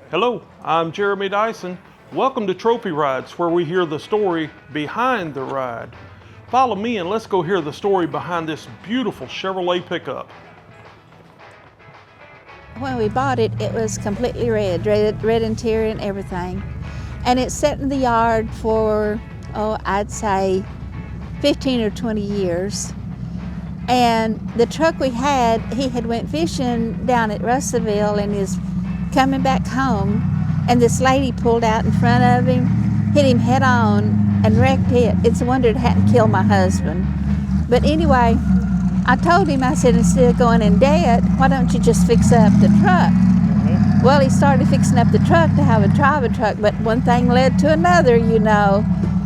Hello, I'm Jeremy Dyson. Welcome to Trophy Rides, where we hear the story behind the ride. Follow me and let's go hear the story behind this beautiful Chevrolet pickup. When we bought it, it was completely red interior and everything. And it sat in the yard for, I'd say 15 or 20 years. And the truck we had, he had went fishing down at Russellville and is coming back home, and this lady pulled out in front of him, hit him head on, and wrecked it. It's a wonder it hadn't killed my husband. But anyway, I told him, I said, instead of going in debt, why don't you just fix up the truck? Well, he started fixing up the truck to have a drive truck, but one thing led to another, you know.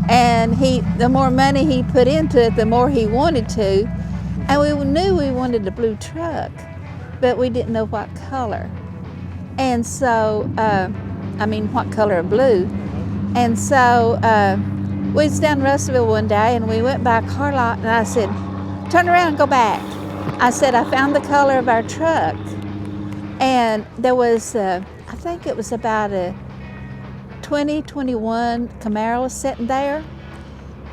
And the more money he put into it, the more he wanted to. And we knew we wanted a blue truck, but we didn't know what color. And so, what color of blue. And so we was down in Russellville one day and we went by a car lot and I said, turn around and go back. I said, I found the color of our truck. And there was, I think it was about a 2021 Camaro sitting there.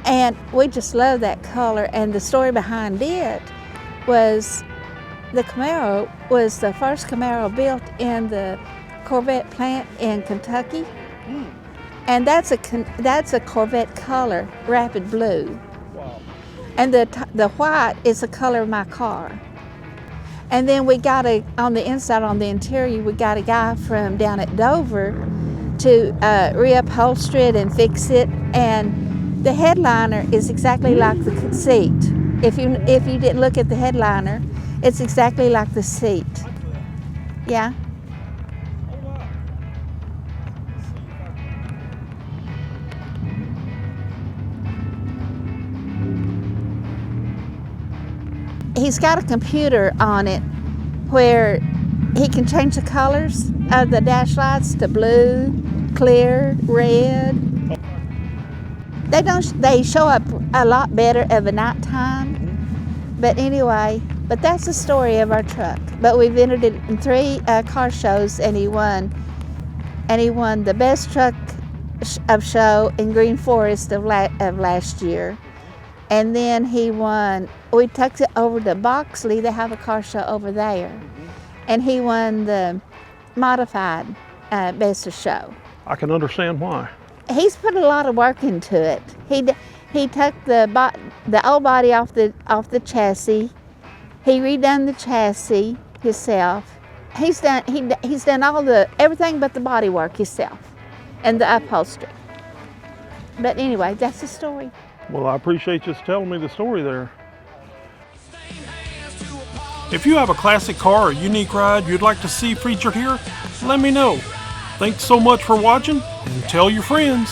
And we just loved that color. And the story behind it was the Camaro was the first Camaro built in the Corvette plant in Kentucky. And that's a Corvette color, rapid blue. Wow. And the white is the color of my car. And then we got on the inside, on the interior, we got a guy from down at Dover to reupholster it and fix it. And the headliner is exactly like the seat. If you didn't look at the headliner, it's exactly like the seat. Yeah. He's got a computer on it where he can change the colors of the dash lights to blue, clear, red. They show up a lot better of a nighttime. But anyway, that's the story of our truck. But we've entered it in 3 car shows, and he won the best truck of show in Green Forest of last year. And then we took it over to Boxley. They have a car show over there. And he won the modified best of show. I can understand why. He's put a lot of work into it. He took the old body off the chassis. He redone the chassis himself. He's done everything but the body work himself and the upholstery. But anyway, that's the story. Well, I appreciate you telling me the story there. If you have a classic car or unique ride you'd like to see featured here, let me know. Thanks so much for watching, and tell your friends.